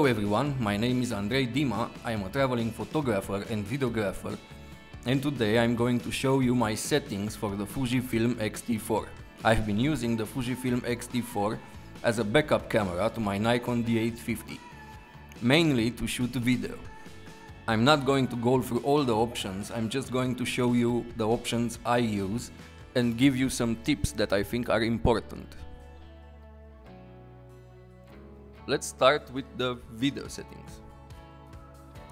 everyone, my name is Andrei Dima, I am a traveling photographer and videographer, and today I'm going to show you my settings for the Fujifilm X-T4. I've been using the Fujifilm X-T4 as a backup camera to my Nikon D850, mainly to shoot video. I'm not going to go through all the options, I'm just going to show you the options I use and give you some tips that I think are important. Let's start with the video settings.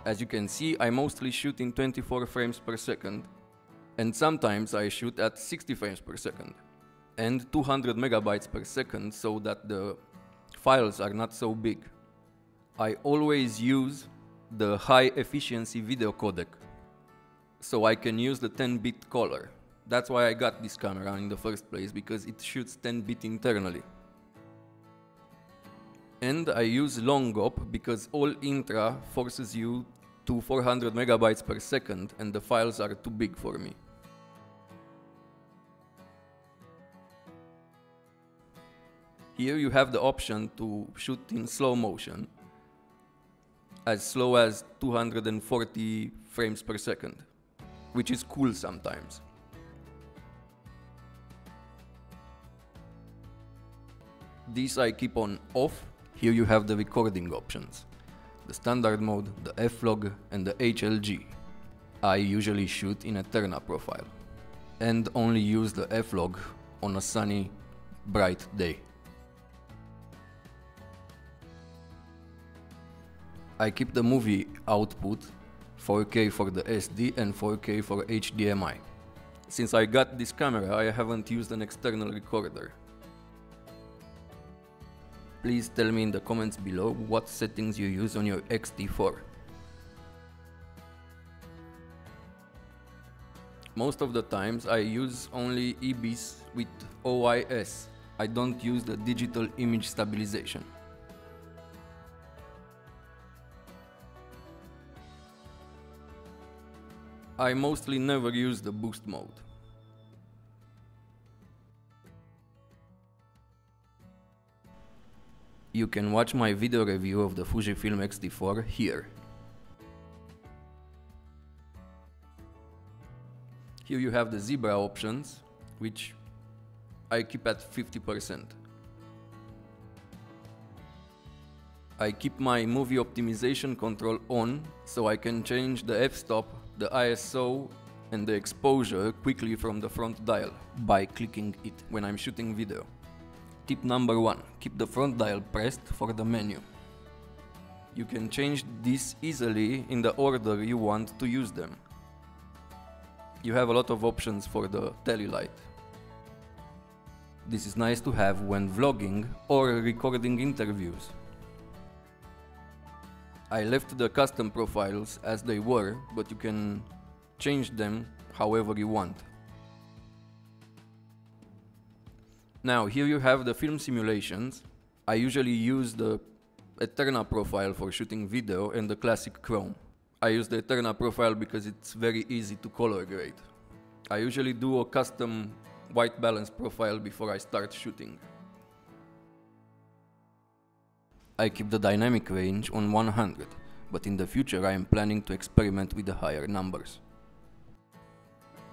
As you can see, I mostly shoot in 24 frames per second, and sometimes I shoot at 60 frames per second and 200 megabytes per second so that the files are not so big. I always use the high efficiency video codec, so I can use the 10-bit color. That's why I got this camera in the first place, because it shoots 10-bit internally. And I use long op because all intra forces you to 400 megabytes per second and the files are too big for me. Here you have the option to shoot in slow motion, as slow as 240 frames per second, which is cool sometimes. This I keep on off. Here you have the recording options, the standard mode, the f-log and the HLG. I usually shoot in Eterna profile and only use the f-log on a sunny, bright day. I keep the movie output 4K for the SD and 4K for HDMI. Since I got this camera, I haven't used an external recorder. Please tell me in the comments below what settings you use on your X-T4. Most of the times I use only EBs with OIS. I don't use the digital image stabilization. I mostly never use the boost mode. You can watch my video review of the Fujifilm X-T4 here. Here you have the zebra options, which I keep at 50%. I keep my movie optimization control on, so I can change the f-stop, the ISO and the exposure quickly from the front dial by clicking it when I'm shooting video. Tip number 1. Keep the front dial pressed for the menu. You can change this easily in the order you want to use them. You have a lot of options for the tele light. This is nice to have when vlogging or recording interviews. I left the custom profiles as they were, but you can change them however you want. Now here you have the film simulations. I usually use the Eterna profile for shooting video and the classic chrome. I use the Eterna profile because it's very easy to color grade. I usually do a custom white balance profile before I start shooting. I keep the dynamic range on 100, but in the future I am planning to experiment with the higher numbers.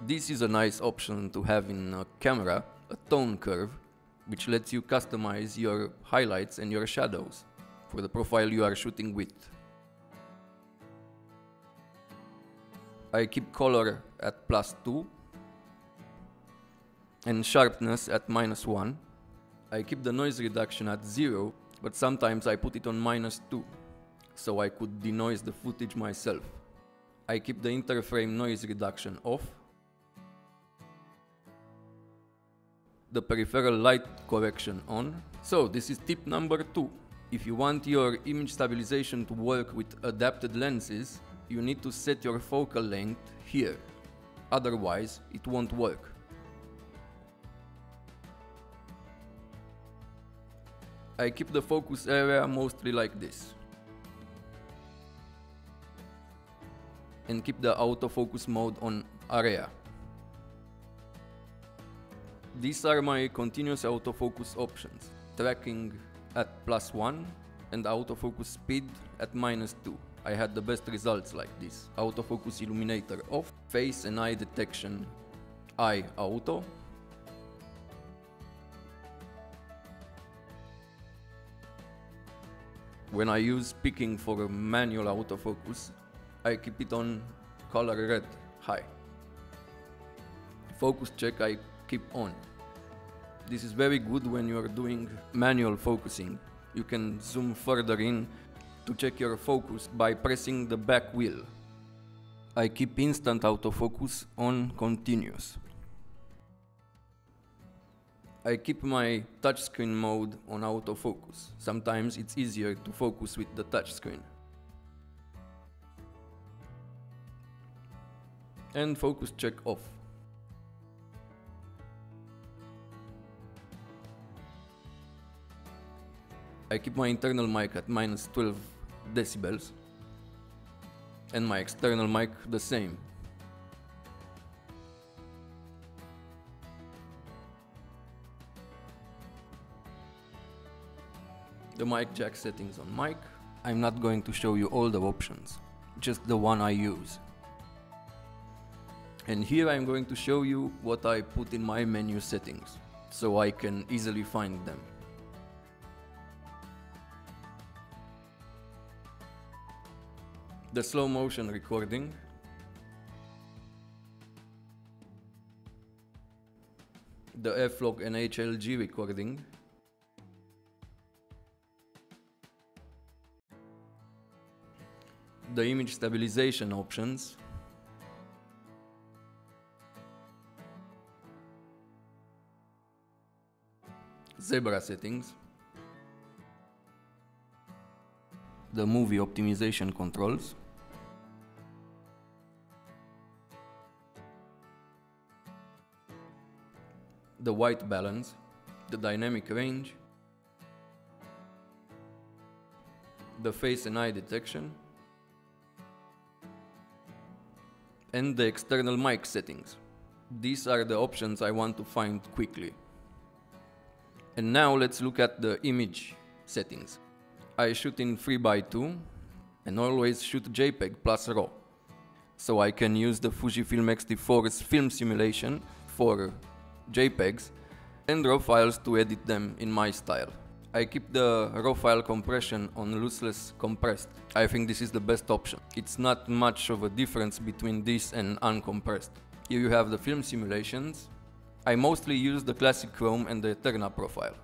This is a nice option to have in a camera, a tone curve, which lets you customize your highlights and your shadows for the profile you are shooting with. I keep color at +2 and sharpness at -1. I keep the noise reduction at 0, but sometimes I put it on -2, so I could denoise the footage myself. I keep the interframe noise reduction off, the peripheral light correction on. So this is tip number 2. If you want your image stabilization to work with adapted lenses, you need to set your focal length here. Otherwise, it won't work. I keep the focus area mostly like this. And keep the autofocus mode on area. These are my continuous autofocus options. Tracking at +1, and autofocus speed at -2. I had the best results like this. Autofocus illuminator off, face and eye detection, eye auto. When I use picking for a manual autofocus, I keep it on color red high. Focus check I keep on. This is very good when you are doing manual focusing. You can zoom further in to check your focus by pressing the back wheel. I keep instant autofocus on continuous. I keep my touchscreen mode on autofocus. Sometimes it's easier to focus with the touchscreen. And focus check off. I keep my internal mic at -12 decibels and my external mic the same. The mic jack settings on mic. I'm not going to show you all the options, just the one I use. And here I'm going to show you what I put in my menu settings, so I can easily find them. The slow motion recording, the F-Log and HLG recording, the image stabilization options, zebra settings, the movie optimization controls, the white balance, the dynamic range, the face and eye detection, and the external mic settings. These are the options I want to find quickly. And now let's look at the image settings. I shoot in 3x2 and always shoot JPEG plus RAW. So I can use the Fujifilm X-T4's film simulation for JPEGs and RAW files to edit them in my style. I keep the RAW file compression on lossless compressed. I think this is the best option. It's not much of a difference between this and uncompressed. Here you have the film simulations. I mostly use the classic chrome and the Eterna profile.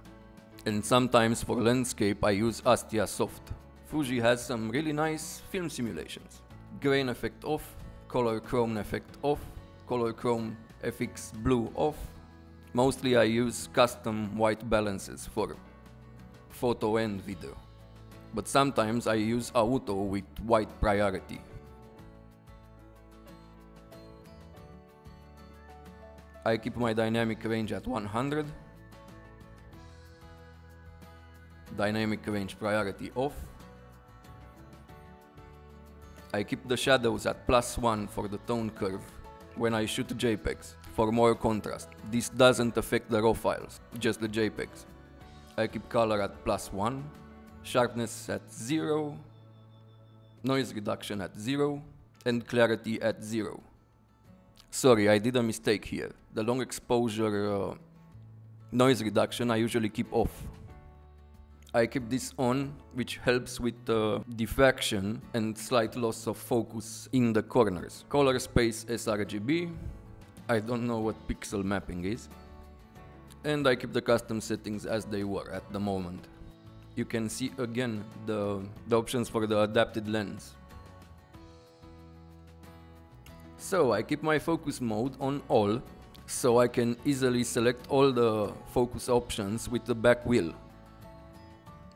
And sometimes for landscape I use Astia Soft. Fuji has some really nice film simulations. Grain effect off, color chrome effect off, color chrome FX blue off. Mostly I use custom white balances for photo and video, but sometimes I use auto with white priority. I keep my dynamic range at 100, dynamic range priority off. I keep the shadows at +1 for the tone curve when I shoot JPEGs for more contrast. This doesn't affect the RAW files, just the JPEGs. I keep color at +1, sharpness at 0, noise reduction at 0, and clarity at 0. Sorry, I did a mistake here. The long exposure noise reduction I usually keep off. I keep this on, which helps with diffraction and slight loss of focus in the corners. Color space sRGB. I don't know what pixel mapping is. And I keep the custom settings as they were at the moment. You can see again the options for the adapted lens. So I keep my focus mode on all, so I can easily select all the focus options with the back wheel,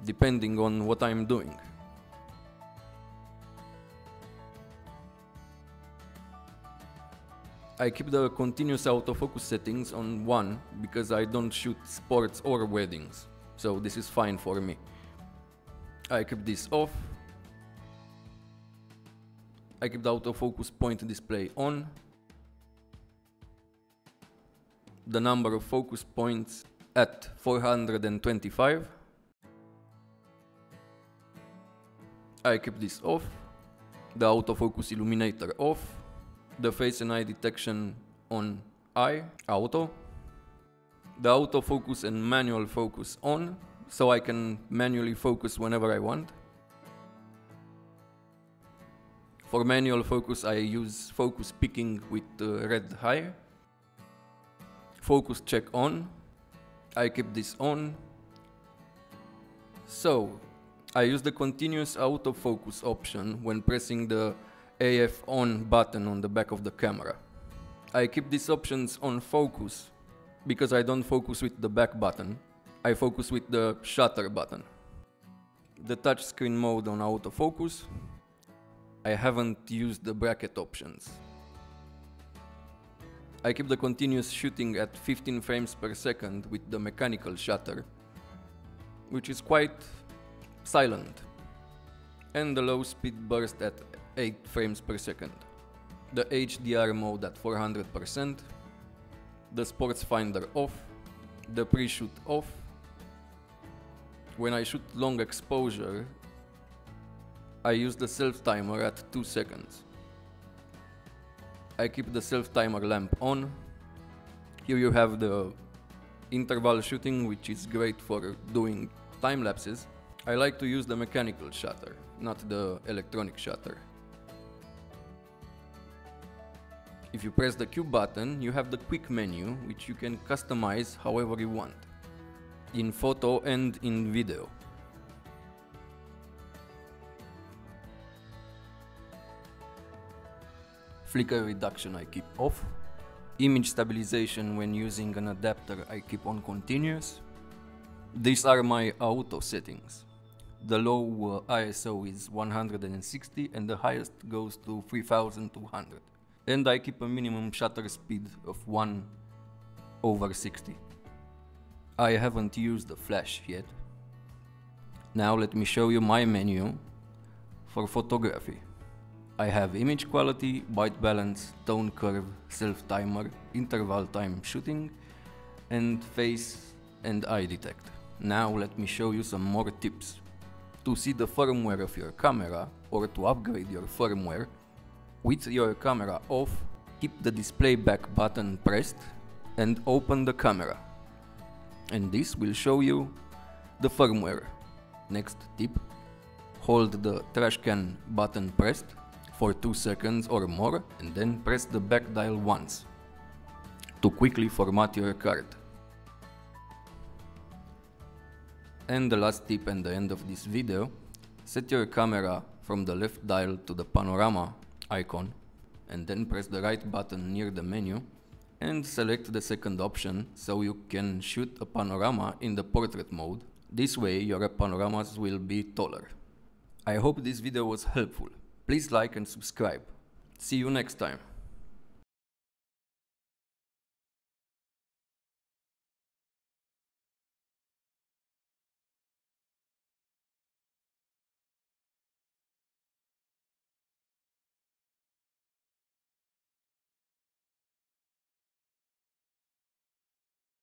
depending on what I'm doing. I keep the continuous autofocus settings on 1 because I don't shoot sports or weddings, so this is fine for me. I keep this off. I keep the autofocus point display on. The number of focus points at 425. I keep this off, the autofocus illuminator off, the face and eye detection on eye, auto, the autofocus and manual focus on, so I can manually focus whenever I want. For manual focus I use focus picking with red high. Focus check on, I keep this on. So I use the continuous autofocus option when pressing the AF on button on the back of the camera. I keep these options on focus because I don't focus with the back button, I focus with the shutter button. The touchscreen mode on autofocus. I haven't used the bracket options. I keep the continuous shooting at 15 frames per second with the mechanical shutter, which is quite silent, and the low speed burst at 8 frames per second. The HDR mode at 400%, the sports finder off, the pre-shoot off. When I shoot long exposure, I use the self-timer at 2 seconds. I keep the self-timer lamp on. Here you have the interval shooting, which is great for doing time lapses. I like to use the mechanical shutter, not the electronic shutter. If you press the Q button, you have the quick menu, which you can customize however you want, in photo and in video. Flicker reduction I keep off. Image stabilization when using an adapter I keep on continuous. These are my auto settings. The low ISO is 160 and the highest goes to 3200. And I keep a minimum shutter speed of 1/60. I haven't used the flash yet. Now let me show you my menu for photography. I have image quality, white balance, tone curve, self-timer, interval time shooting, and face and eye detect. Now let me show you some more tips. To see the firmware of your camera or to upgrade your firmware, with your camera off, keep the display back button pressed and open the camera. And this will show you the firmware. Next tip, hold the trash can button pressed for 2 seconds or more and then press the back dial once to quickly format your card. And the last tip and the end of this video, set your camera from the left dial to the panorama icon and then press the right button near the menu and select the second option so you can shoot a panorama in the portrait mode. This way your panoramas will be taller. I hope this video was helpful. Please like and subscribe. See you next time.